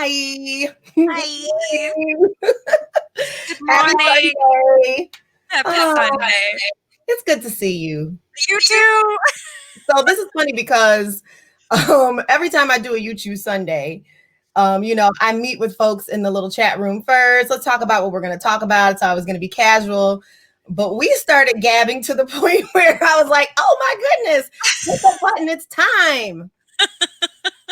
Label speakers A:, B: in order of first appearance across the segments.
A: Hi.
B: Hi. Good
A: Happy
B: morning.
A: Sunday.
B: Happy
A: Oh,
B: Sunday.
A: it's good to see you.
B: You too.
A: So this is funny because every time I do a YouTube Sunday, I meet with folks in the little chat room first. Let's talk about what we're going to talk about. It's always going to be casual. But we started gabbing to the point where I was like, oh my goodness, hit the button. It's time.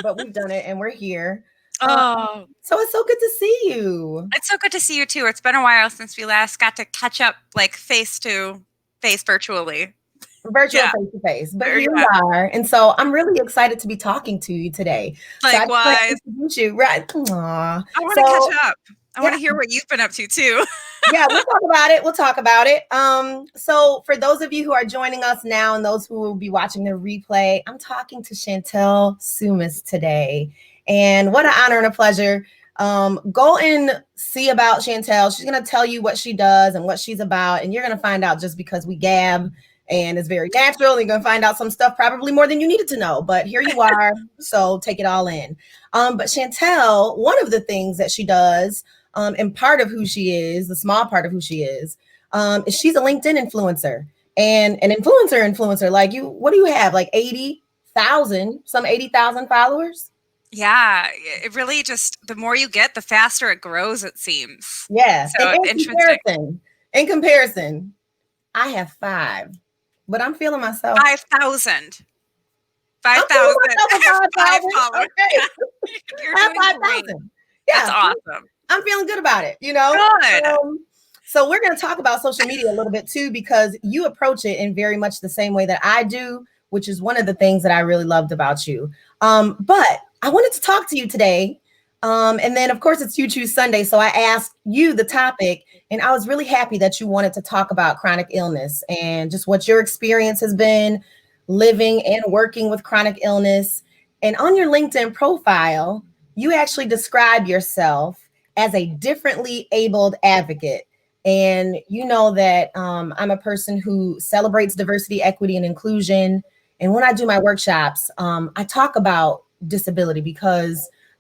A: But we've done it and we're here.
B: Oh,
A: So it's so good to see you.
B: it's so good to see you too. It's been a while since we last got to catch up like face to face virtually.
A: Virtual
B: Yeah.
A: face to face, but
B: There
A: here
B: you
A: we
B: are.
A: are. And so I'm really excited to be talking to you today. So I just want to
B: Likewise.
A: introduce you. Right. Aww.
B: I want to
A: So
B: catch up. I
A: yeah,
B: want to hear what you've been up to too.
A: yeah, we'll talk about it. We'll talk about it. So for those of you who are joining us now and those who will be watching the replay, I'm talking to Chantel Soumis today. And what an honor and a pleasure. Go and see about Chantel. She's going to tell you what she does and what she's about. And you're going to find out just because we gab and it's very natural. You're going to find out some stuff probably more than you needed to know. But here you are. So take it all in. But Chantel, one of the things that she does, and part of who she is, the small part of who she is she's a LinkedIn influencer. And an influencer like you, what do you have? Like 80,000 followers?
B: Yeah, it really just the more you get, the faster it grows, it seems.
A: Yeah.
B: So
A: And
B: interesting.
A: in comparison, I have 5, but I'm feeling myself.
B: 5,000.
A: I'm feeling
B: 5,000.
A: myself at 5,000.
B: followers.
A: Okay.
B: You're
A: I have
B: doing great.
A: 5,000. Yeah.
B: That's awesome.
A: I'm feeling good about it,
B: Good.
A: So we're going to talk about social media a little bit too, because you approach it in very much the same way that I do, which is one of the things that I really loved about you. But I wanted to talk to you today. And then, of course, it's You Choose Sunday. So I asked you the topic, and I was really happy that you wanted to talk about chronic illness and just what your experience has been living and working with chronic illness. And on your LinkedIn profile, you actually describe yourself as a differently abled advocate. And you know that I'm a person who celebrates diversity, equity, and inclusion. And when I do my workshops, I talk about disability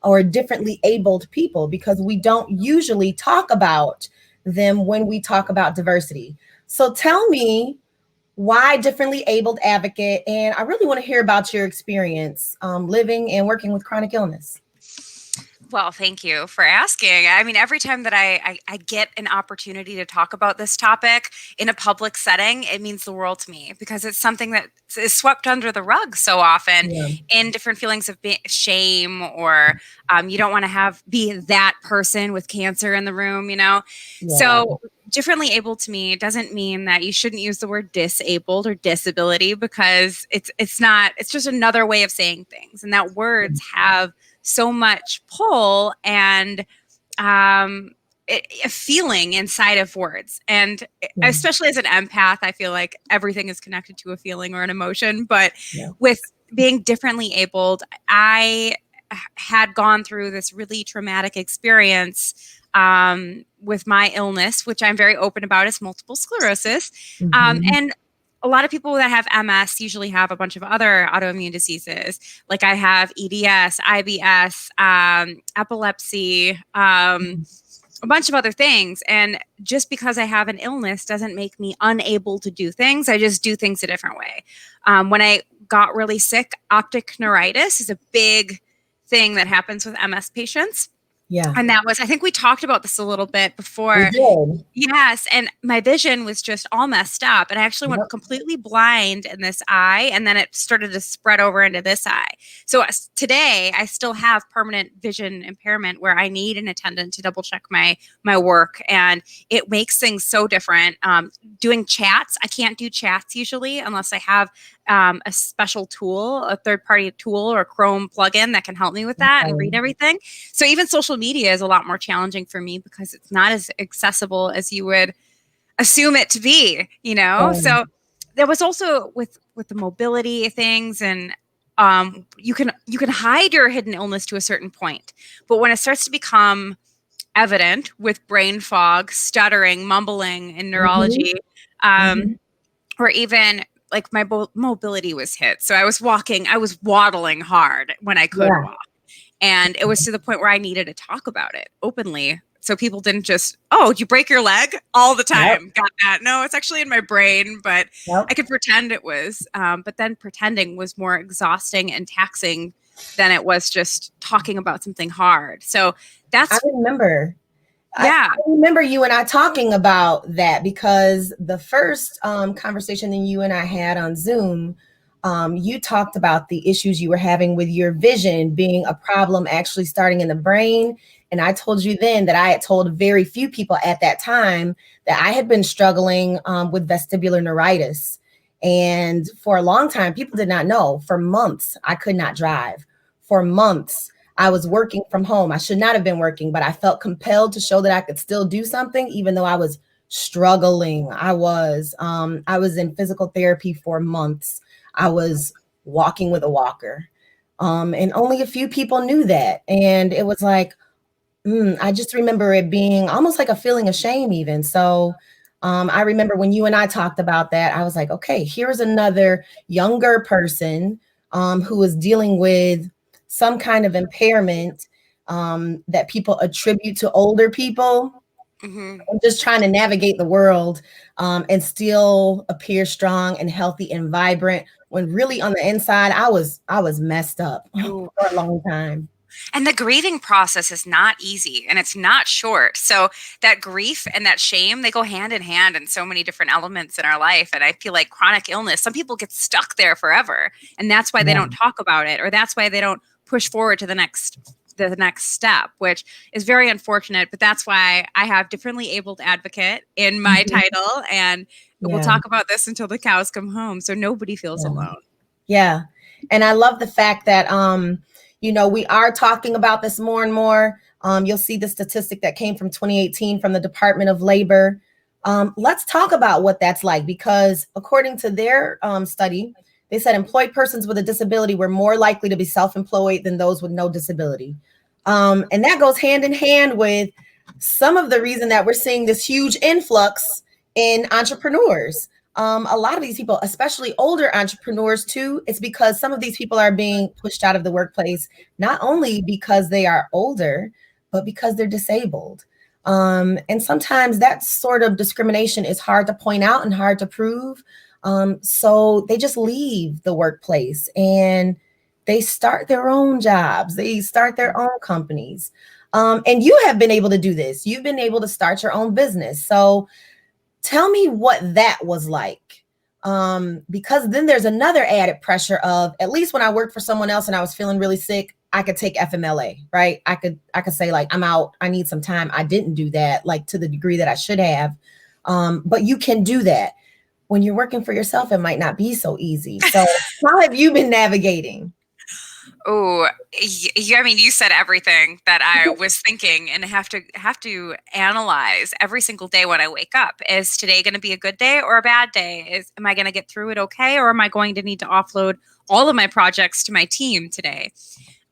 A: or differently abled people, because we don't usually talk about them when we talk about diversity. So tell me, why differently abled advocate? And I really want to hear about your experience living and working with chronic illness.
B: Well, thank you for asking. I mean, every time that I get an opportunity to talk about this topic in a public setting, it means the world to me, because it's something that is swept under the rug so often in different feelings of shame, or you don't want to be that person with cancer in the room,
A: Yeah.
B: So differently able to me doesn't mean that you shouldn't use the word disabled or disability, because it's just another way of saying things, and that words have so much pull and a feeling inside of words. And especially as an empath, I feel like everything is connected to a feeling or an emotion. But with being differently abled, I had gone through this really traumatic experience with my illness, which I'm very open about, is multiple sclerosis. And a lot of people that have MS usually have a bunch of other autoimmune diseases. Like I have EDS, IBS, epilepsy, a bunch of other things. And just because I have an illness doesn't make me unable to do things. I just do things a different way. When I got really sick, optic neuritis is a big thing that happens with MS patients.
A: Yeah.
B: And that was, I think we talked about this a little bit before.
A: We did.
B: Yes. And my vision was just all messed up. And I actually went completely blind in this eye. And then it started to spread over into this eye. So today I still have permanent vision impairment where I need an attendant to double check my work. And it makes things so different. Doing chats, I can't do chats usually unless I have a special tool, a third-party tool or Chrome plugin that can help me with that and read everything. So even social media is a lot more challenging for me because it's not as accessible as you would assume it to be, So there was also with the mobility things, and you can hide your hidden illness to a certain point, but when it starts to become evident with brain fog, stuttering, mumbling in neurology, or even like my mobility was hit. So I was waddling hard when I could walk. And it was to the point where I needed to talk about it openly. So people didn't just, oh, did you break your leg all the
A: Yep.
B: time? Got that? No, it's actually in my brain, but
A: Yep.
B: I could pretend it was. But then pretending was more exhausting and taxing than it was just talking about something hard. So that's,
A: I remember.
B: yeah.
A: I remember you and I talking about that, because the first conversation that you and I had on Zoom, you talked about the issues you were having with your vision being a problem actually starting in the brain. And I told you then that I had told very few people at that time that I had been struggling with vestibular neuritis. And for a long time, people did not know. For months, I could not drive. For months, I was working from home. I should not have been working, but I felt compelled to show that I could still do something, even though I was struggling. I was in physical therapy for months. I was walking with a walker. And only a few people knew that. And it was like, I just remember it being almost like a feeling of shame, even. So I remember when you and I talked about that, I was like, okay, here's another younger person who is dealing with some kind of impairment that people attribute to older people.
B: Mm-hmm.
A: I'm just trying to navigate the world and still appear strong and healthy and vibrant, when really on the inside I was messed up for a long time.
B: And the grieving process is not easy and it's not short. So that grief and that shame, they go hand in hand in so many different elements in our life. And I feel like chronic illness, some people get stuck there forever. And that's why they
A: Yeah.
B: don't talk about it, or that's why they don't push forward to the next step, which is very unfortunate. But that's why I have differently abled advocate in my title. And we'll
A: Yeah.
B: talk about this until the cows come home. So nobody feels alone.
A: Yeah. And I love the fact that we are talking about this more and more. You'll see the statistic that came from 2018 from the Department of Labor. Let's talk about what that's like, because according to their study, they said employed persons with a disability were more likely to be self-employed than those with no disability. And that goes hand in hand with some of the reason that we're seeing this huge influx in entrepreneurs. A lot of these people, especially older entrepreneurs too, it's because some of these people are being pushed out of the workplace, not only because they are older, but because they're disabled. And sometimes that sort of discrimination is hard to point out and hard to prove. So they just leave the workplace and they start their own jobs. They start their own companies. And you have been able to do this. You've been able to start your own business. So tell me what that was like. Because then there's another added pressure of, at least when I worked for someone else and I was feeling really sick, I could take FMLA, right? I could say like, I'm out, I need some time. I didn't do that like to the degree that I should have. But you can do that. When you're working for yourself, it might not be so easy. So how have you been navigating?
B: Oh, I mean, you said everything that I was thinking, and have to analyze every single day when I wake up. Is today going to be a good day or a bad day? Am I going to get through it okay, or am I going to need to offload all of my projects to my team today?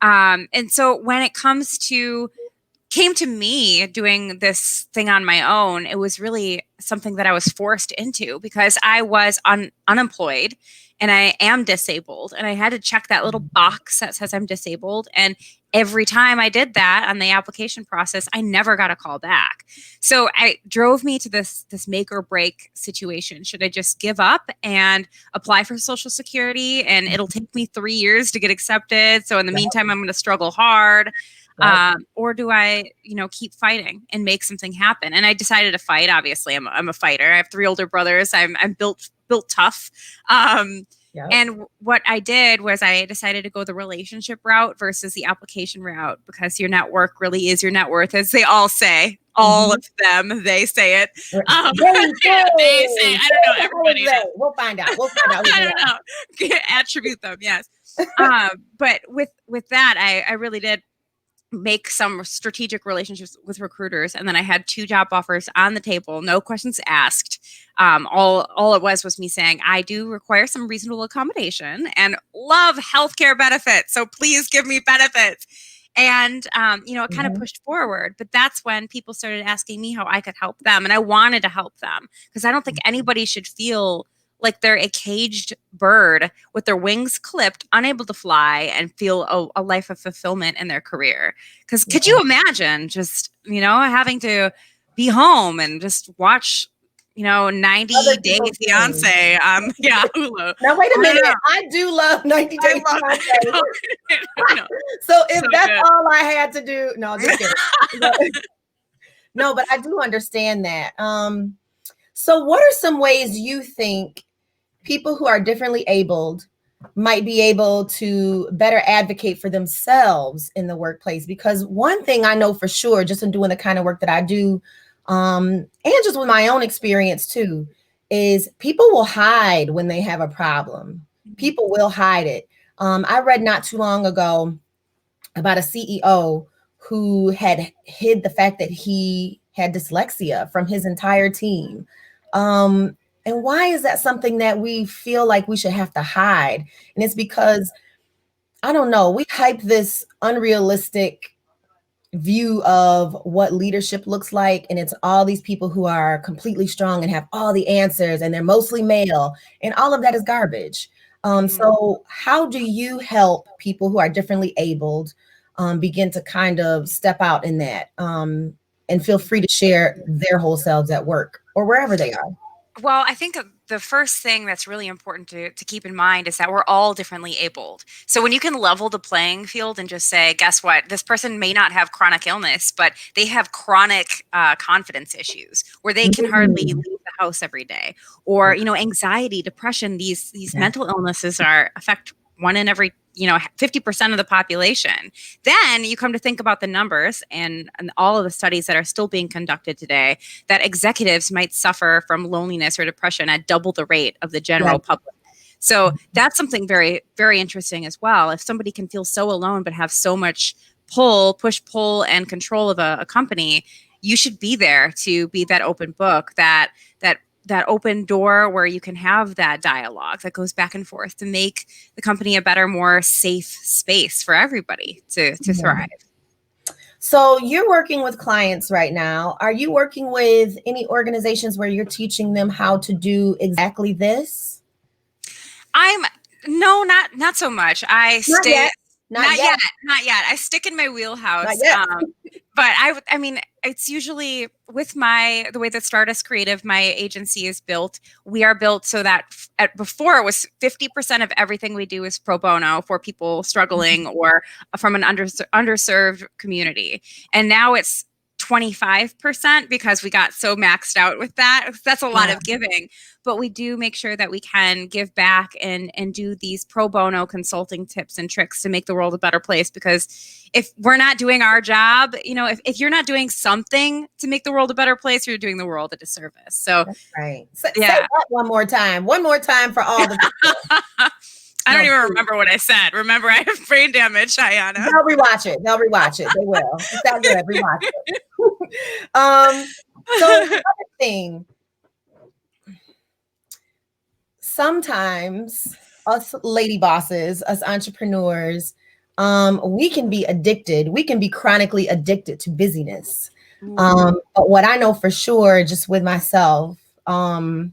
B: And so when it came to me doing this thing on my own, it was really something that I was forced into because I was unemployed and I am disabled. And I had to check that little box that says I'm disabled. And every time I did that on the application process, I never got a call back. So it drove me to this make or break situation. Should I just give up and apply for Social Security? And it'll take me 3 years to get accepted. So in the meantime, I'm going to struggle hard. Or do I, keep fighting and make something happen? And I decided to fight. Obviously, I'm a fighter. I have 3 older brothers. I'm built tough. And what I did was I decided to go the relationship route versus the application route, because your network really is your net worth, as they all say. All of them, they say it. They say, I don't know, everybody knows.
A: We'll find out.
B: I don't know. Attribute them, yes. But with that, I really did make some strategic relationships with recruiters, and then I had 2 job offers on the table, no questions asked. All it was me saying, I do require some reasonable accommodation and love healthcare benefits, so please give me benefits. And it kind of pushed forward. But that's when people started asking me how I could help them, and I wanted to help them because I don't think anybody should feel like they're a caged bird with their wings clipped, unable to fly and feel a life of fulfillment in their career. Because could you imagine just, having to be home and just watch, 90
A: Other
B: Day
A: people's things.
B: Fiance, yeah, Hulu.
A: Now wait a
B: I
A: minute.
B: know.
A: I do love 90
B: I
A: Day
B: love
A: Fiance.
B: it. No,
A: So if
B: so
A: that's
B: good.
A: all I had to do, no, just kidding. No, but I do understand that. So what are some ways you think people who are differently abled might be able to better advocate for themselves in the workplace? Because one thing I know for sure, just in doing the kind of work that I do, and just with my own experience too, is people will hide when they have a problem. People will hide it. I read not too long ago about a CEO who had hid the fact that he had dyslexia from his entire team. And why is that something that we feel like we should have to hide? And it's because, I don't know, we hype this unrealistic view of what leadership looks like. And it's all these people who are completely strong and have all the answers, and they're mostly male. And all of that is garbage. So, how do you help people who are differently abled begin to kind of step out in that and feel free to share their whole selves at work or wherever they are?
B: Well, I think the first thing that's really important to keep in mind is that we're all differently abled. So when you can level the playing field and just say, guess what? This person may not have chronic illness, but they have chronic confidence issues where they can hardly leave the house every day. Or, anxiety, depression, these mental illnesses affect one in every 50% of the population. Then you come to think about the numbers and all of the studies that are still being conducted today, that executives might suffer from loneliness or depression at double the rate of the general public. So that's something very, very interesting as well. If somebody can feel so alone but have so much push, pull, and control of a company, you should be there to be that open book, that open door where you can have that dialogue that goes back and forth to make the company a better, more safe space for everybody to thrive.
A: So you're working with clients right now. Are you working with any organizations where you're teaching them how to do exactly this?
B: No, not so much. I
A: Not
B: stay
A: yet. Not yet.
B: not yet. I stick in my wheelhouse.
A: Not yet.
B: But I mean, it's usually with the way that Stardust Creative, my agency, is built. We are built so that before it was 50% of everything we do is pro bono for people struggling or from an underserved community, and now it's 25% because we got so maxed out with that. That's a lot of giving, but we do make sure that we can give back and do these pro bono consulting tips and tricks to make the world a better place. Because if we're not doing our job, if you're not doing something to make the world a better place, you're doing the world a disservice. So
A: that's right. Say that one more time for all the people.
B: I don't even remember what I said. Remember, I have brain damage, Ayana.
A: They'll rewatch it. They will. It's that good. Rewatch it. So another thing, sometimes us lady bosses, us entrepreneurs, we can be addicted. We can be chronically addicted to busyness. But what I know for sure, just with myself, that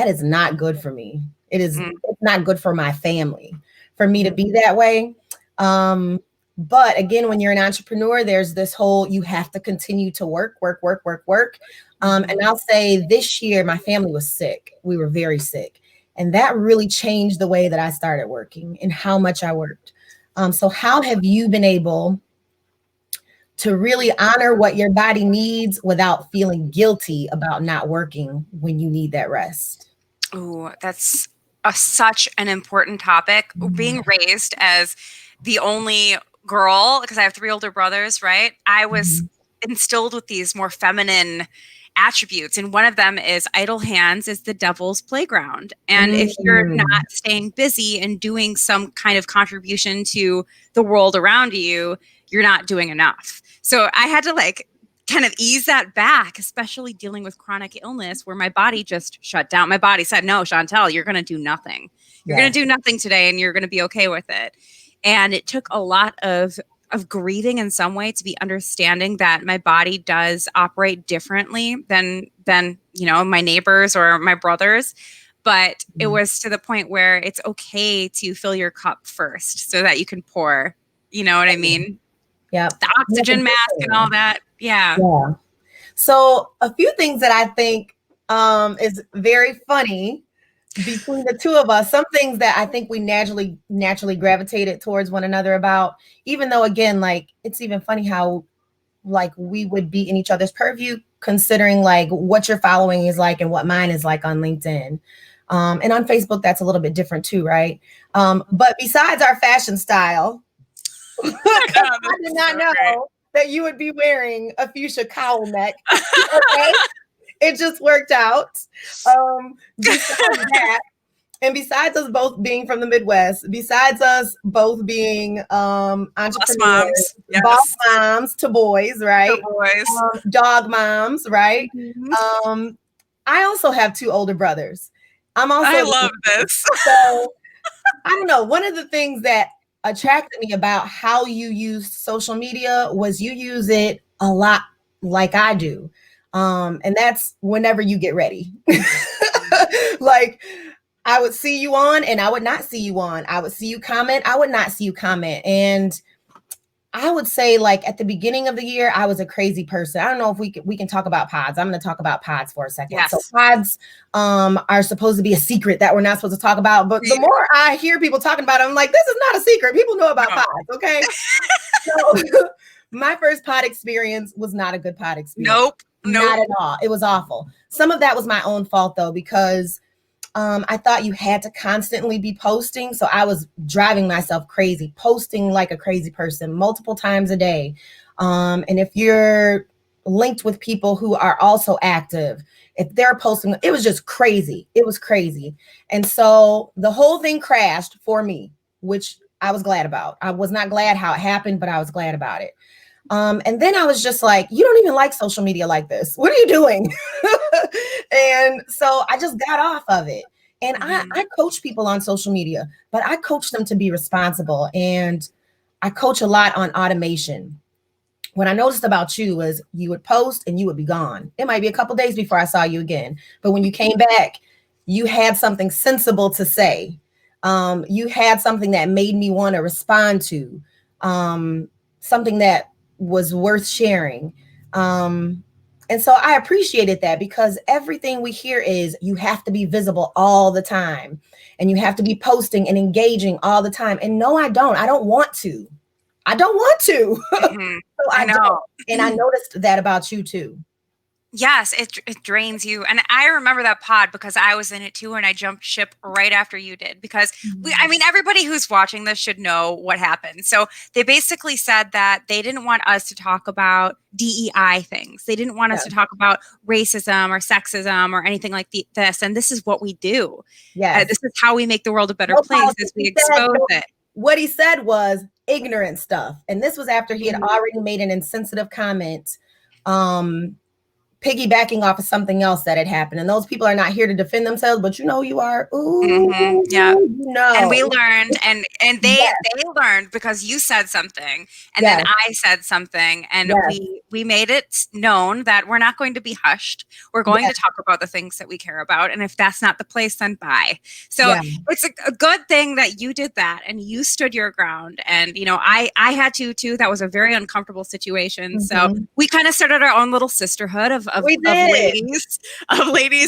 A: is not good for me. It's not good for my family for me to be that way. But again, when you're an entrepreneur, there's this whole, you have to continue to work. And I'll say this year, my family was sick. We were very sick. And that really changed the way that I started working and how much I worked. So how have you been able to really honor what your body needs without feeling guilty about not working when you need that rest?
B: Oh, that's such an important topic. Being raised as the only girl, because I have 3 older brothers, right? I was instilled with these more feminine attributes. And one of them is idle hands is the devil's playground. And if you're not staying busy and doing some kind of contribution to the world around you, you're not doing enough. So I had to kind of ease that back, especially dealing with chronic illness where my body just shut down. My body said, no, Chantel, you're going to do nothing. You're going to do nothing today and you're going to be okay with it. And it took a lot of grieving in some way to be understanding that my body does operate differently than my neighbors or my brothers. but it was to the point where it's okay to fill your cup first so that you can pour. You know what I mean?
A: Yeah.
B: The oxygen mask and all that. Yeah.
A: Yeah. So a few things that I think is very funny between the two of us, some things that I think we naturally gravitated towards one another about, even though again, like it's even funny how like we would be in each other's purview, considering like what your following is like and what mine is like on LinkedIn. And on Facebook, that's a little bit different too, right? But besides our fashion style, I did not know that you would be wearing a fuchsia cowl neck. Okay. It just worked out. Besides that, and besides us both being from the Midwest, besides us both being entrepreneurs,
B: moms. Yes.
A: boss moms to boys, right?
B: To boys.
A: Dog moms, right?
B: Mm-hmm.
A: I also have 2 older brothers. I
B: love this.
A: So I don't know. One of the things that attracted me about how you used social media was you use it a lot like I do. And that's whenever you get ready. Like I would see you on and I would not see you on. I would see you comment. I would not see you comment. And I would say like at the beginning of the year, I was a crazy person. I don't know if we can talk about pods. I'm going to talk about pods for a second.
B: Yes.
A: So pods are supposed to be a secret that we're not supposed to talk about. But the more I hear people talking about it, I'm like, this is not a secret. People know about pods. Okay. So my first pod experience was not a good pod experience.
B: Nope.
A: Not at all. It was awful. Some of that was my own fault though, because I thought you had to constantly be posting. So I was driving myself crazy, posting like a crazy person multiple times a day. And if you're linked with people who are also active, if they're posting, it was just crazy. It was crazy. And so the whole thing crashed for me, which I was glad about. I was not glad how it happened, but I was glad about it. And then I was just like, you don't even like social media like this. What are you doing? And so I just got off of it. And I coach people on social media, but I coach them to be responsible. And I coach a lot on automation. What I noticed about you was you would post and you would be gone. It might be a couple days before I saw you again. But when you came back, you had something sensible to say. You had something that made me want to respond to, something that was worth sharing. And so I appreciated that, because everything we hear is you have to be visible all the time and you have to be posting and engaging all the time. And no, I don't. I don't want to. I don't want to.
B: Mm-hmm.
A: So I know. Don't. And I noticed that about you too.
B: Yes, it drains you. And I remember that pod because I was in it too, and I jumped ship right after you did, because everybody who's watching this should know what happened. So they basically said that they didn't want us to talk about DEI things. They didn't want us to talk about racism or sexism or anything like this. And this is what we do.
A: Yes.
B: This is how we make the world a better place, is we expose it.
A: What he said was ignorant stuff. And this was after he had already made an insensitive comment, piggybacking off of something else that had happened. And those people are not here to defend themselves, but you know you are. Ooh,
B: yeah.
A: You know.
B: And we learned, and they learned because you said something, and then I said something, and we made it known that we're not going to be hushed. We're going to talk about the things that we care about. And if that's not the place, then bye. So it's a good thing that you did that and you stood your ground. And, you know, I had to too. That was a very uncomfortable situation. So we kind of started our own little sisterhood of ladies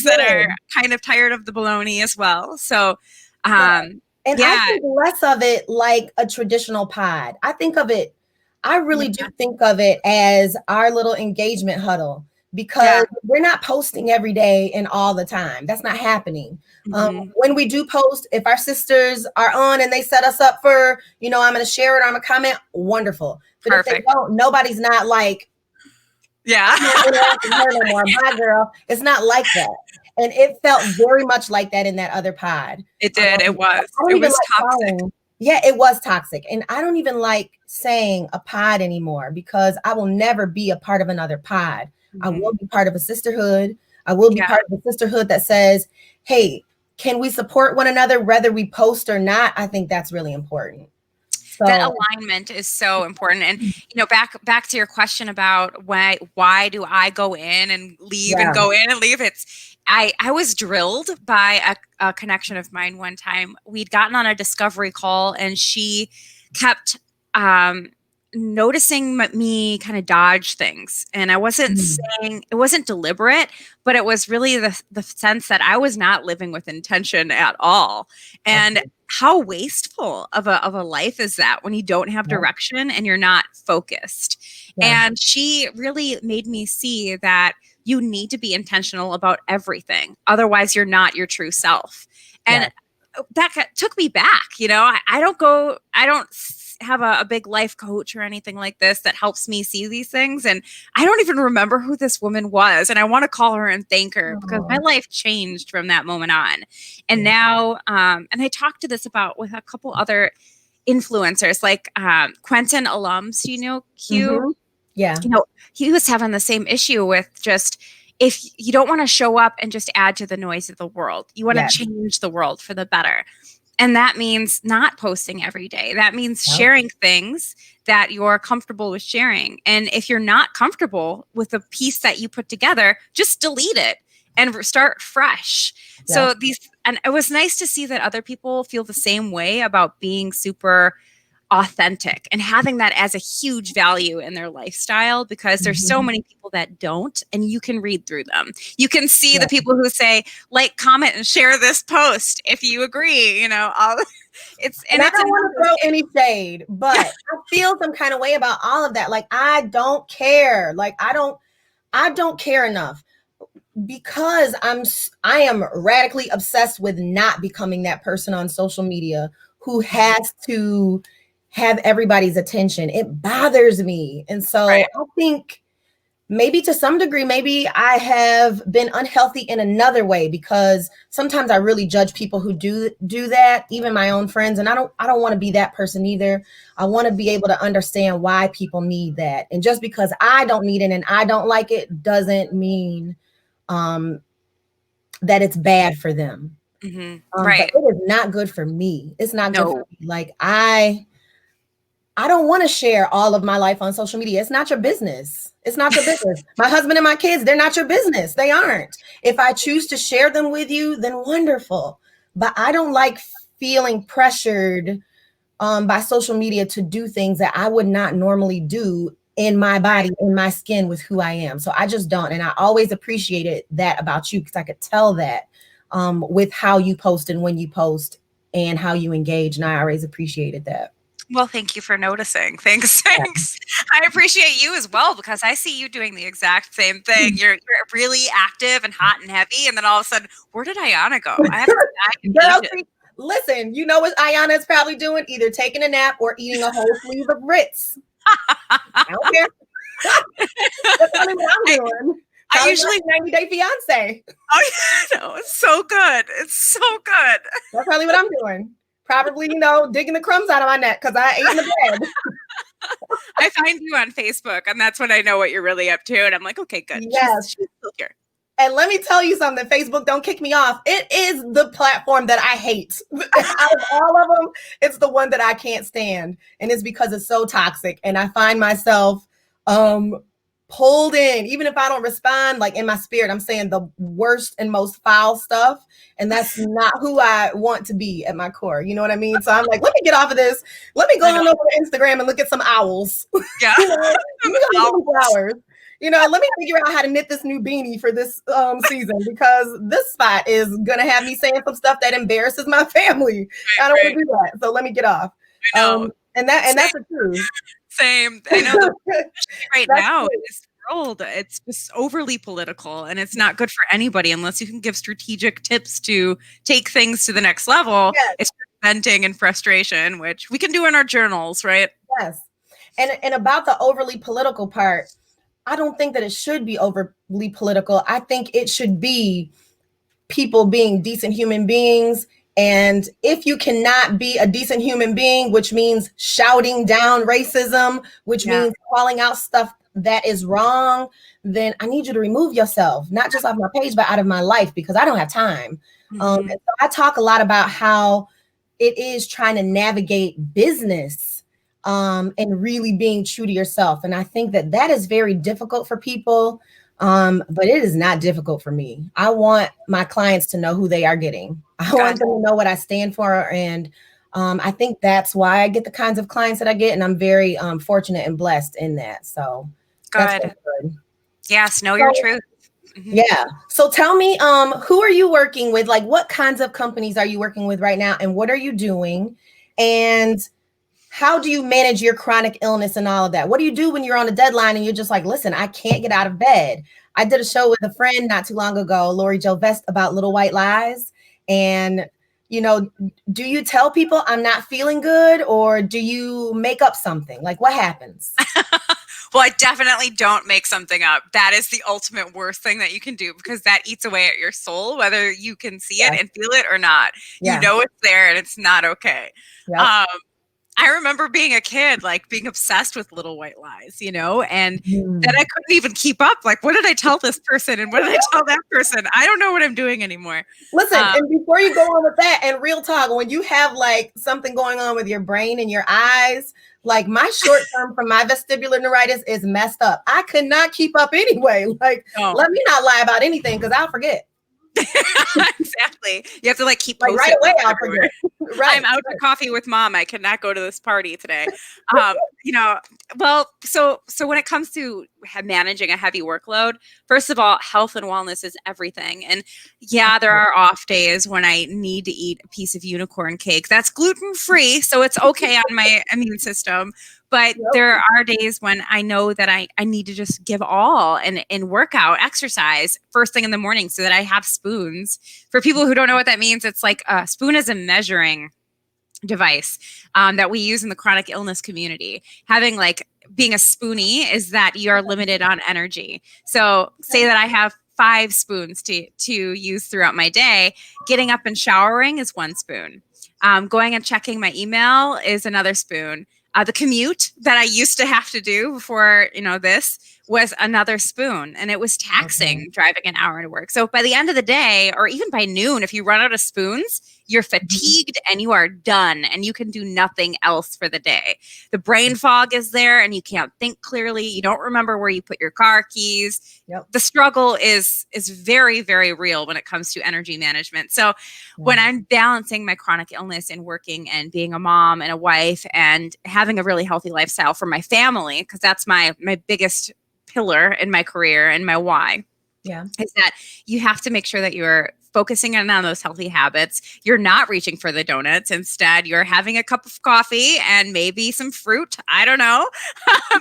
B: that are kind of tired of the baloney as well. So, I think
A: less of it like a traditional pod. I really do think of it as our little engagement huddle, because we're not posting every day and all the time. That's not happening. When we do post, if our sisters are on and they set us up for, you know, I'm going to share it or I'm going to comment, wonderful. But if they don't, nobody's not like, no more. Bye, girl. It's not like that. And it felt very much like that in that other pod.
B: It did. It was.
A: It
B: was toxic.
A: It was toxic. And I don't even like saying a pod anymore, because I will never be a part of another pod. I will be part of a sisterhood. I will be part of a sisterhood that says, hey, can we support one another whether we post or not? I think that's really important.
B: That
A: So
B: alignment is so important. And back to your question about why do I go in and leave and
A: yeah.
B: go in and leave? It's I was drilled by a connection of mine one time. We'd gotten on a discovery call and she kept noticing me kind of dodge things. And I wasn't saying it wasn't deliberate, but it was really the sense that I was not living with intention at all. And
A: Okay.
B: how wasteful of a life is that when you don't have
A: Yeah.
B: direction and you're not focused?
A: Yeah.
B: And she really made me see that you need to be intentional about everything. Otherwise, you're not your true self. And
A: Yeah.
B: that took me back. I don't have a big life coach or anything like this that helps me see these things. And I don't even remember who this woman was. And I want to call her and thank her because my
A: Oh,
B: life changed from that moment on. And
A: yeah.
B: now, and I talked to this about with a couple other influencers like Quentin alums, Q.
A: Mm-hmm. Yeah.
B: He was having the same issue with just if you don't want to show up and just add to the noise of the world, you want to
A: Yes.
B: change the world for the better. And that means not posting every day. That means
A: Yep.
B: sharing things that you're comfortable with sharing. And if you're not comfortable with the piece that you put together, just delete it and start fresh.
A: Yep.
B: And it was nice to see that other people feel the same way about being super authentic and having that as a huge value in their lifestyle, because there's so
A: Mhm.
B: many people that don't, and you can read through them. You can see
A: Yeah.
B: the people who say like, comment, and share this post if you agree. It's
A: And I
B: it's
A: don't want to throw
B: another
A: any shade, but I feel some kind of way about all of that. Like I don't care. Like I don't care enough because I am radically obsessed with not becoming that person on social media who has to have everybody's attention. It bothers me. And so
B: right.
A: I think maybe to some degree, maybe I have been unhealthy in another way because sometimes I really judge people who do that, even my own friends. And I don't want to be that person either. I want to be able to understand why people need that. And just because I don't need it and I don't like it doesn't mean that it's bad for them. But
B: Right.
A: it is not good for me. It's not good for
B: No.
A: me. Like I don't want to share all of my life on social media. It's not your business. It's not your business. My husband and my kids, they're not your business. They aren't. If I choose to share them with you, then wonderful. But I don't like feeling pressured by social media to do things that I would not normally do in my body, in my skin with who I am. So I just don't. And I always appreciated that about you because I could tell that with how you post and when you post and how you engage. And I always appreciated that.
B: Well, thank you for noticing. Thanks.
A: Yeah.
B: Thanks. I appreciate you as well because I see you doing the exact same thing. You're really active and hot and heavy, and then all of a sudden, where did Ayana go? I haven't seen Ayana in
A: Girl,
B: ages.
A: see, listen, you know what Ayana is probably doing? Either taking a nap or eating a whole sleeve of Ritz. I don't care. That's probably what I'm
B: I,
A: doing.
B: I
A: Probably
B: usually,
A: watching 90 Day Fiance.
B: oh yeah, no, it's so good. It's so good.
A: That's probably what I'm doing. Probably, digging the crumbs out of my neck because I ate in the bed.
B: I find you on Facebook, and that's when I know what you're really up to. And I'm like, okay, good.
A: Yes.
B: She's still here.
A: And let me tell you something, Facebook, don't kick me off. It is the platform that I hate. Out of all of them, it's the one that I can't stand. And it's because it's so toxic. And I find myself pulled in, even if I don't respond, like in my spirit, I'm saying the worst and most foul stuff. And that's not who I want to be at my core. You know what I mean? So I'm like, let me get off of this. Let me go on over to Instagram and look at some owls.
B: Yeah.
A: Let me go look at some flowers. Let me figure out how to knit this new beanie for this season because this spot is gonna have me saying some stuff that embarrasses my family. I don't want to do that. So let me get off.
B: I know.
A: And that's the truth.
B: Same. I know right now in
A: true.
B: this world, it's just overly political, and it's not good for anybody unless you can give strategic tips to take things to the next level.
A: Yes.
B: It's venting and frustration, which we can do in our journals, right?
A: Yes. And about the overly political part, I don't think that it should be overly political. I think it should be people being decent human beings. And if you cannot be a decent human being, which means shouting down racism, which means calling out stuff that is wrong, then I need you to remove yourself, not just off my page, but out of my life, because I don't have time. And so I talk a lot about how it is trying to navigate business and really being true to yourself. And I think that that is very difficult for people, but it is not difficult for me. I want my clients to know who they are getting. I want them to know what I stand for. And I think that's why I get the kinds of clients that I get. And I'm very fortunate and blessed in that. So that's
B: Good.
A: good.
B: Yes, know your truth.
A: Yeah. So tell me, who are you working with? Like, what kinds of companies are you working with right now? And what are you doing? And how do you manage your chronic illness and all of that? What do you do when you're on a deadline and you're just like, listen, I can't get out of bed? I did a show with a friend not too long ago, Lori Jo Vest, about little white lies. And, do you tell people I'm not feeling good, or do you make up something? Like, what happens?
B: Well, I definitely don't make something up. That is the ultimate worst thing that you can do, because that eats away at your soul, whether you can see it and feel it or not.
A: Yeah.
B: You know it's there and it's not okay.
A: Yep.
B: I remember being a kid, like being obsessed with little white lies, and then I couldn't even keep up. Like, what did I tell this person? And what did I tell that person? I don't know what I'm doing anymore.
A: Listen, and before you go on with that, and real talk, when you have like something going on with your brain and your eyes, like my short term from my vestibular neuritis is messed up. I could not keep up anyway. Like, let me not lie about anything, because I'll forget.
B: Exactly. You have to like keep
A: like right away. I'll forget. Right.
B: I'm out for coffee with mom. I cannot go to this party today. Well, so when it comes to managing a heavy workload, first of all, health and wellness is everything. And yeah, there are off days when I need to eat a piece of unicorn cake. That's gluten-free, so it's okay on my immune system. But there are days when I know that I need to just give all and work out, exercise first thing in the morning so that I have spoons. For people who don't know what that means, it's like a spoon is a measuring device that we use in the chronic illness community. Having being a spoonie is that you are limited on energy. So say that I have 5 spoons to use throughout my day. Getting up and showering is 1 spoon. Going and checking my email is another spoon. The commute that I used to have to do before, this was another spoon, and it was taxing driving an hour to work. So by the end of the day, or even by noon, if you run out of spoons, you're fatigued and you are done, and you can do nothing else for the day. The brain fog is there and you can't think clearly. You don't remember where you put your car keys. The struggle is very, very real when it comes to energy management. So when I'm balancing my chronic illness and working and being a mom and a wife and having a really healthy lifestyle for my family, because that's my biggest pillar in my career and my why, is that you have to make sure that you're focusing on those healthy habits. You're not reaching for the donuts. Instead, you're having a cup of coffee and maybe some fruit. I don't know.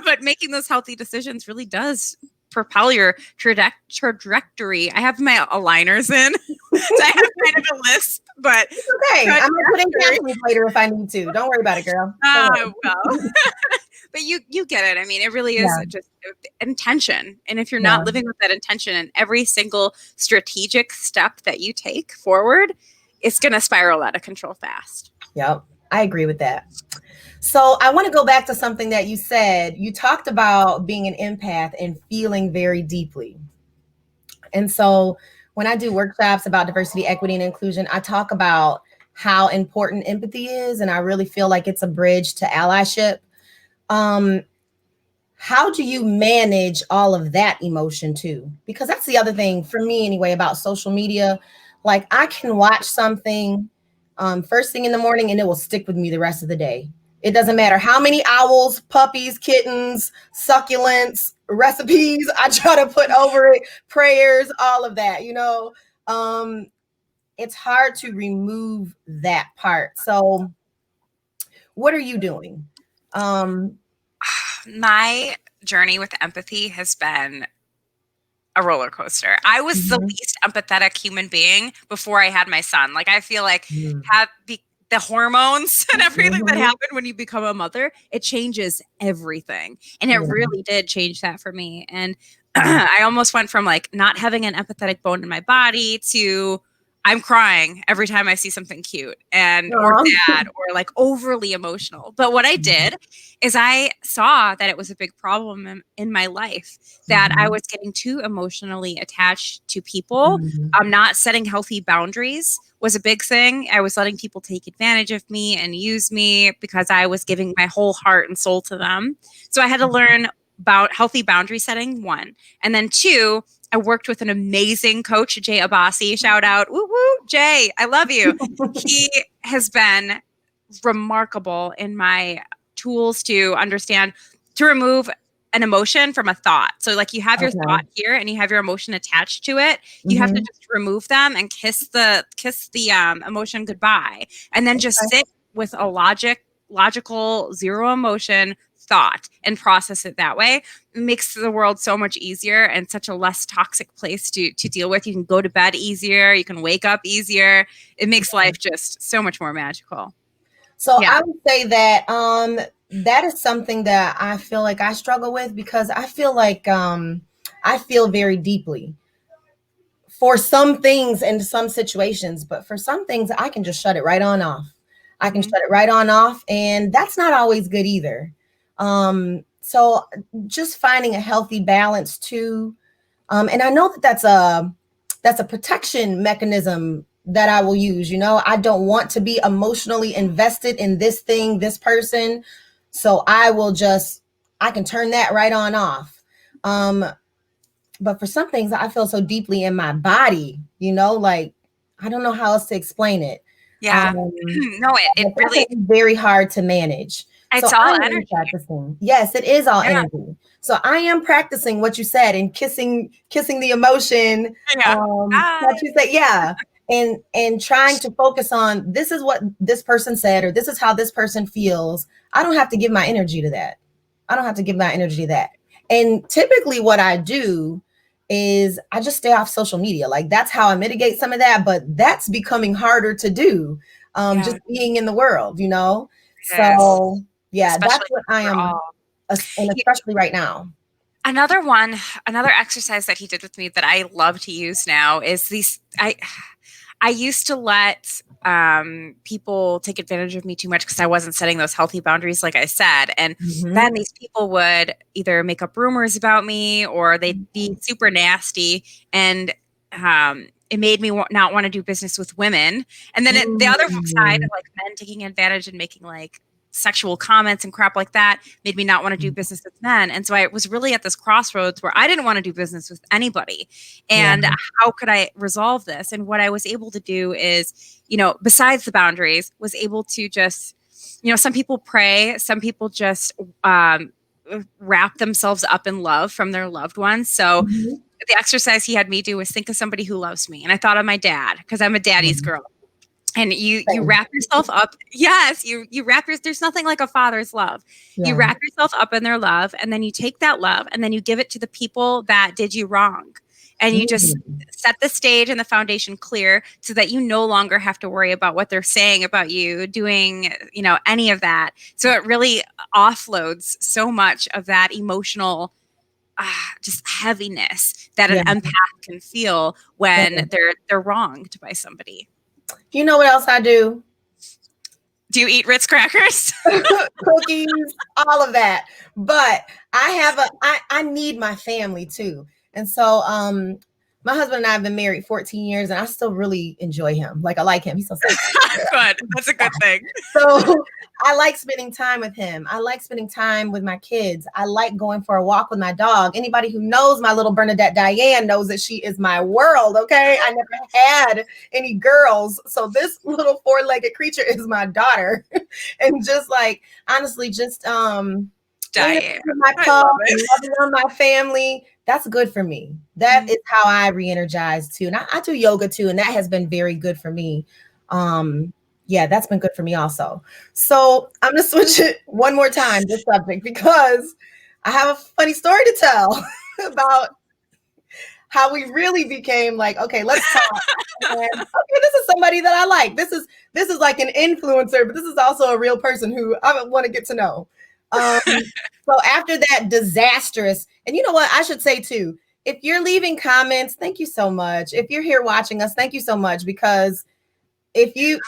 B: But making those healthy decisions really does propel your trajectory. I have my aligners in, so I have kind of a lisp, but
A: it's okay. I'm gonna put in captions later if I need to. Don't worry about it, girl.
B: Well. But you get it. I mean, it really is just intention. And if you're not living with that intention in every single strategic step that you take forward, it's going to spiral out of control fast.
A: Yep. I agree with that. So I want to go back to something that you said. You talked about being an empath and feeling very deeply. And so when I do workshops about diversity, equity, and inclusion, I talk about how important empathy is. And I really feel like it's a bridge to allyship. How do you manage all of that emotion too? Because that's the other thing for me anyway about social media. Like, I can watch something first thing in the morning and it will stick with me the rest of the day. It doesn't matter how many owls, puppies, kittens, succulents, recipes I try to put over it, prayers, all of that, it's hard to remove that part. So what are you doing?
B: My journey with empathy has been a roller coaster. I was the least empathetic human being before I had my son. Like, I feel like the hormones and everything that happen when you become a mother, it changes everything. And it really did change that for me. And I almost went from like not having an empathetic bone in my body to I'm crying every time I see something cute and or
A: Aw.
B: sad or like overly emotional. But what I did is I saw that it was a big problem in my life, that I
A: Mhm.
B: was getting too emotionally attached to people.
A: Mhm.
B: I'm not setting healthy boundaries was a big thing. I was letting people take advantage of me and use me because I was giving my whole heart and soul to them. So I had to learn about healthy boundary setting, one. And then two, I worked with an amazing coach, Jay Abbasi. Shout out. Woo woo, Jay. I love you. He has been remarkable in my tools to understand, to remove an emotion from a thought. So like you have your
A: Okay.
B: thought here and you have your emotion attached to it. You have to
A: Mhm.
B: just remove them and kiss the emotion goodbye, and then just
A: Okay.
B: sit with a logical zero emotion thought and process it that way. It makes the world so much easier and such a less toxic place to deal with. You can go to bed easier, you can wake up easier. It makes life just so much more magical.
A: So
B: Yeah.
A: I would say that that is something that I feel like I struggle with because I feel like I feel very deeply for some things and some situations, but for some things I can just shut it right on off. I can
B: Hmm.
A: shut it right on off, and that's not always good either. So just finding a healthy balance too. And I know that that's a protection mechanism that I will use. You know, I don't want to be emotionally invested in this thing, this person. So I can turn that right on off. Um, but for some things, I feel so deeply in my body, you know, like I don't know how else to explain it.
B: Yeah.
A: Um,
B: No, it
A: but that can
B: really,
A: be very hard to manage. So
B: it's
A: I
B: all
A: am
B: energy.
A: practicing. Yes, it is all
B: Yeah.
A: energy. So I am practicing what you said and kissing the emotion.
B: Yeah.
A: What
B: Bye.
A: you said, yeah. And trying to focus on this is what this person said or this is how this person feels. I don't have to give my energy to that. I don't have to give my energy to that. And typically what I do is I just stay off social media. Like that's how I mitigate some of that, but that's becoming harder to do
B: Yeah,
A: just being in the world, you know?
B: it is.
A: So, yeah, that's
B: Especially
A: what I
B: for
A: am,
B: all.
A: and especially right now.
B: Another one, another exercise that he did with me that I love to use now is these. I used to let people take advantage of me too much because I wasn't setting those healthy boundaries, like I said. And
A: Hmm.
B: then these people would either make up rumors about me or they'd be super nasty, and it made me not want to do business with women. And then the other side of
A: Mm.
B: like men taking advantage and making like sexual comments and crap like that made me not want to do business with men. And so I was really at this crossroads where I didn't want to do business with anybody.
A: Yeah.
B: And how could I resolve this? And what I was able to do is, besides the boundaries, was able to just, some people pray, some people just wrap themselves up in love from their loved ones. So
A: Mhm.
B: the exercise he had me do was think of somebody who loves me. And I thought of my dad because I'm a daddy's
A: Mhm.
B: girl. And you
A: Same.
B: wrap yourself up. Yes, you wrap there's nothing like a father's love. You
A: Yeah.
B: wrap yourself up in their love, and then you take that love and then you give it to the people that did you wrong. And you just
A: Mm.
B: set the stage and the foundation clear so that you no longer have to worry about what they're saying about you, doing, any of that. So it really offloads so much of that emotional just heaviness that an
A: Yeah.
B: empath can feel
A: Same.
B: when they're wronged by somebody.
A: You know what else I do?
B: Do you eat Ritz crackers?
A: Cookies, all of that. But I need my family too. And so my husband and I have been married 14 years and I still really enjoy him. Like I like him. He's so sexy.
B: Good. That's a good thing.
A: So I like spending time with him. I like spending time with my kids. I like going for a walk with my dog. Anybody who knows my little Bernadette Diane knows that she is my world. Okay. I never had any girls. So this little four-legged creature is my daughter. And just like honestly, just laying
B: Diane.
A: in my
B: I
A: pup
B: love
A: and
B: it.
A: loving on my family, that's good for me. That is how I re-energize too. And I do yoga too, and that has been very good for me. Yeah, that's been good for me also. So I'm gonna switch it one more time, this subject, because I have a funny story to tell about how we really became like, okay, let's talk. And okay, this is somebody that I like. This is like an influencer, but this is also a real person who I want to get to know. Um, so after that disastrous, and you know what I should say too, if you're leaving comments, thank you so much. If you're here watching us, thank you so much, because if you've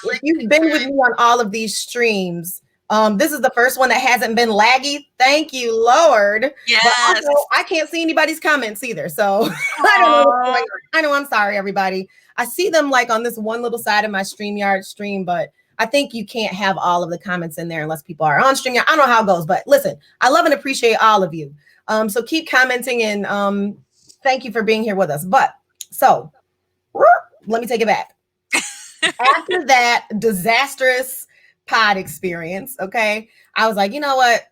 A: been with me on all of these streams, this is the first one that hasn't been laggy. Thank you, Lord. But
B: Yes.
A: also, I can't see anybody's comments either. So I don't know what's going on. I know, I'm sorry, everybody. I see them like on this one little side of my StreamYard stream, but I think you can't have all of the comments in there unless people are on StreamYard. I don't know how it goes, but listen, I love and appreciate all of you. So keep commenting, and thank you for being here with us. But so let me take it back. After that disastrous pod experience, okay, I was like, you know what?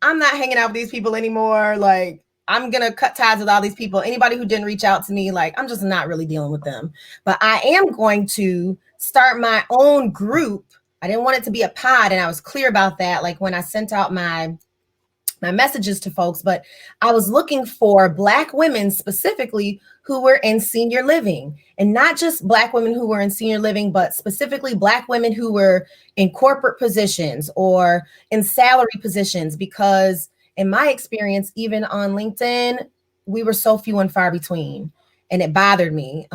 A: I'm not hanging out with these people anymore. Like, I'm going to cut ties with all these people. Anybody who didn't reach out to me, like, I'm just not really dealing with them. But I am going to start my own group. I didn't want it to be a pod, and I was clear about that, like when I sent out my messages to folks, but I was looking for Black women specifically who were in senior living, and not just Black women who were in senior living, but specifically Black women who were in corporate positions or in salary positions, because in my experience, even on LinkedIn, we were so few and far between. And it bothered me.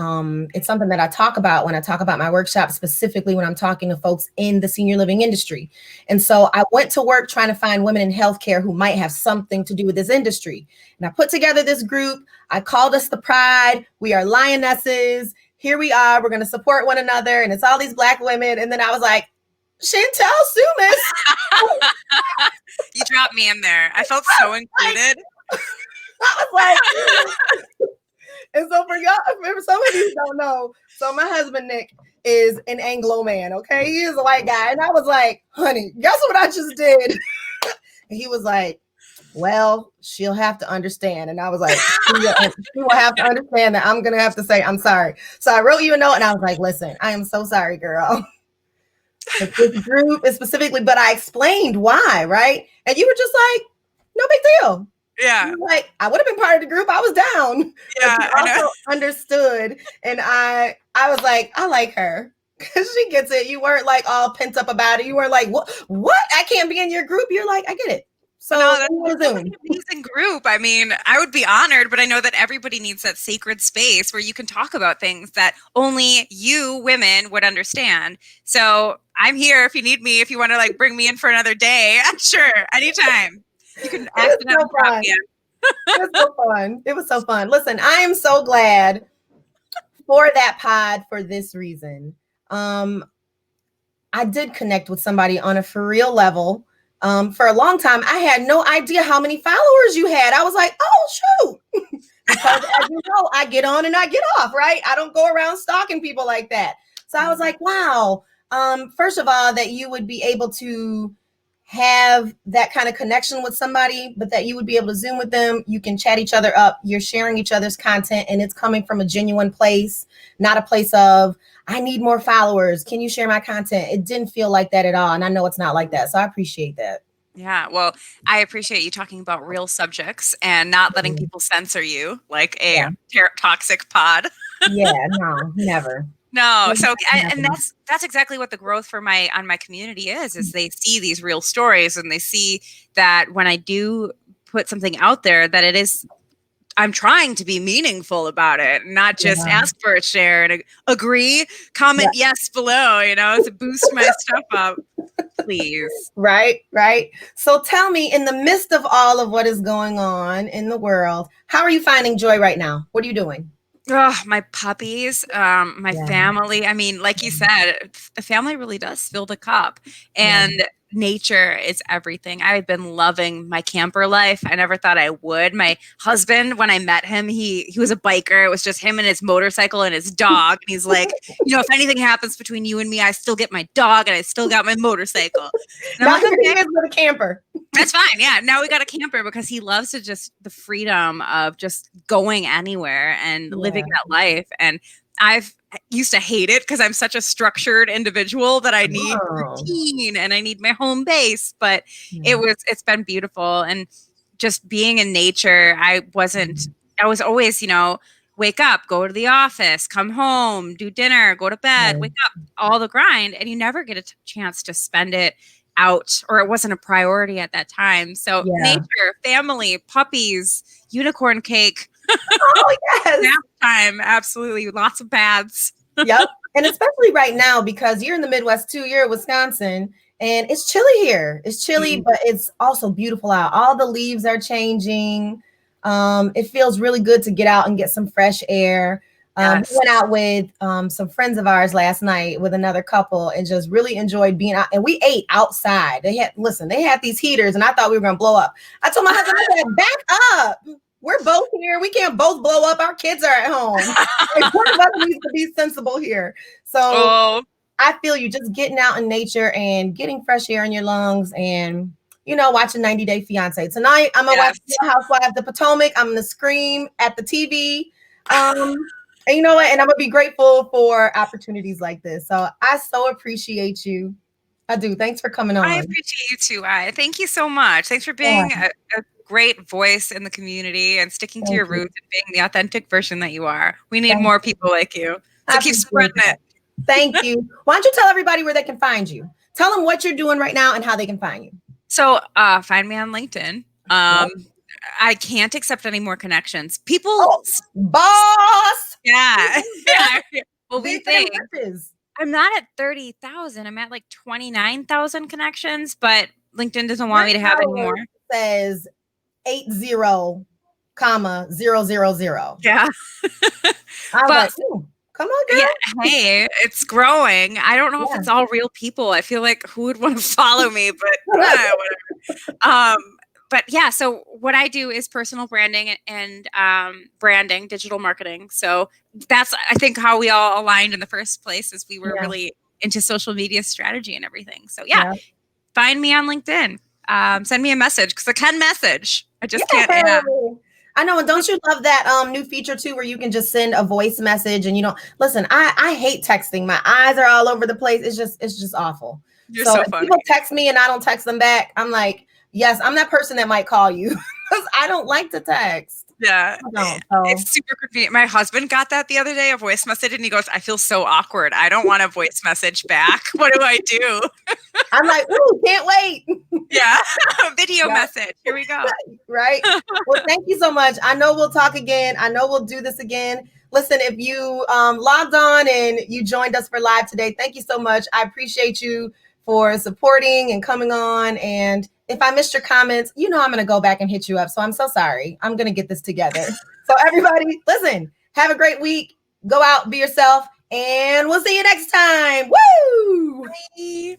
A: It's something that I talk about when I talk about my workshop, specifically when I'm talking to folks in the senior living industry. And so I went to work trying to find women in healthcare who might have something to do with this industry. And I put together this group. I called us the Pride. We are lionesses. Here we are. We're going to support one another. And it's all these Black women. And then I was like, Chantel Soumis.
B: You dropped me in there. I felt so included.
A: I was like, and so for y'all, for some of you don't know, so my husband Nick is an Anglo man, okay? He is a white guy. And I was like, honey, guess what I just did? And he was like, well, she'll have to understand. And I was like, she will have to understand that I'm going to have to say, I'm sorry. So I wrote you a note, and I was like, listen, I am so sorry, girl. But this group is specifically, but I explained why, right? And you were just like, no big deal.
B: Yeah.
A: Like, I would have been part of the group. I was down.
B: Yeah,
A: but you also understood. And I was like, I like her, because she gets it. You weren't like all pent up about it. You weren't like, what? I can't be in your group. You're like, I get it. So
B: no, that's an amazing group. I mean, I would be honored, but I know that everybody needs that sacred space where you can talk about things that only you women would understand. So I'm here if you need me, if you want to like bring me in for another day. Sure, anytime. You can ask
A: it was so fun. It was so fun. It was so fun. Listen, I am so glad for that pod for this reason. I did connect with somebody on a for real level. For a long time, I had no idea how many followers you had. I was like, oh, shoot. Because as you know, I get on and I get off, right? I don't go around stalking people like that. So I was like, wow. First of all, that you would be able to have that kind of connection with somebody, but that you would be able to Zoom with them. You can chat each other up. You're sharing each other's content, and it's coming from a genuine place, not a place of, I need more followers. Can you share my content? It didn't feel like that at all. And I know it's not like that. So I appreciate that.
B: Yeah, well, I appreciate you talking about real subjects and not letting people censor you like a toxic pod.
A: Yeah, no, never.
B: No, so and that's exactly what the growth for my community is they see these real stories, and they see that when I do put something out there, that it is, I'm trying to be meaningful about it, not just ask for a share and agree, comment yes below, to boost my stuff up. Please.
A: Right. So tell me, in the midst of all of what is going on in the world, how are you finding joy right now? What are you doing?
B: Oh, my puppies, my family. I mean, like you said, the family really does fill the cup, and nature is everything. I've been loving my camper life. I never thought I would. My husband, when I met him, he was a biker. It was just him and his motorcycle and his dog. And he's like, if anything happens between you and me, I still get my dog and I still got my motorcycle. And
A: now he is with a camper.
B: That's fine. Yeah. Now we got a camper because he loves to just the freedom of just going anywhere and living that life. And I've used to hate it because I'm such a structured individual that I need routine and I need my home base, but it's been beautiful. And just being in nature, I was always, wake up, go to the office, come home, do dinner, go to bed, wake up, all the grind. And you never get a chance to spend it out, or it wasn't a priority at that time. So nature, family, puppies, unicorn cake,
A: Oh, yes.
B: Nap time, absolutely. Lots of baths.
A: Yep. And especially right now, because you're in the Midwest too, you're in Wisconsin, and it's chilly here. It's chilly, but it's also beautiful out. All the leaves are changing. It feels really good to get out and get some fresh air. We
B: Yes.
A: went out with some friends of ours last night with another couple and just really enjoyed being out. And we ate outside. They had these heaters, and I thought we were going to blow up. I told my husband, I said, back up. We're both here. We can't both blow up. Our kids are at home. Like, one of us needs to be sensible here. So I feel you, just getting out in nature and getting fresh air in your lungs and, watching 90 Day Fiance. Tonight, I'm going to watch Real Housewives of the Potomac. I'm going to scream at the TV. And you know what? And I'm going to be grateful for opportunities like this. So I so appreciate you. I do. Thanks for coming on.
B: I appreciate you too. Thank you so much. Thanks for being a great voice in the community and sticking to your roots and being the authentic version that you are. We need more people like you. So keep spreading it.
A: Thank you. Why don't you tell everybody where they can find you? Tell them what you're doing right now and how they can find you.
B: So find me on LinkedIn. I can't accept any more connections. People,
A: boss.
B: Yeah. Well, we think
A: matches.
B: I'm not at 30,000. I'm at like 29,000 connections, but LinkedIn doesn't want me to have any more.
A: It says 80,000.
B: Yeah.
A: I was like, come on, girl.
B: Yeah, hey, it's growing. I don't know if it's all real people. I feel like who would want to follow me, but whatever. But yeah, so what I do is personal branding and branding, digital marketing. So that's, I think, how we all aligned in the first place, is we were really into social media strategy and everything. So find me on LinkedIn. Send me a message, because I can message. I just can't.
A: I know. And don't you love that new feature too, where you can just send a voice message and listen, I hate texting. My eyes are all over the place. It's just awful.
B: You're so funny.
A: People text me and I don't text them back, I'm like, yes, I'm that person that might call you, because I don't like to text.
B: Yeah. It's super convenient. My husband got that the other day, a voice message, and he goes, I feel so awkward. I don't want a voice message back. What do I do?
A: I'm like, ooh, can't wait.
B: Yeah. Video message. Here we go.
A: Right. Well, thank you so much. I know we'll talk again. I know we'll do this again. Listen, if you logged on and you joined us for live today, thank you so much. I appreciate you for supporting and coming on. And if I missed your comments, I'm going to go back and hit you up. So I'm so sorry. I'm going to get this together. So everybody, listen, have a great week. Go out, be yourself, and we'll see you next time. Woo!
B: Bye.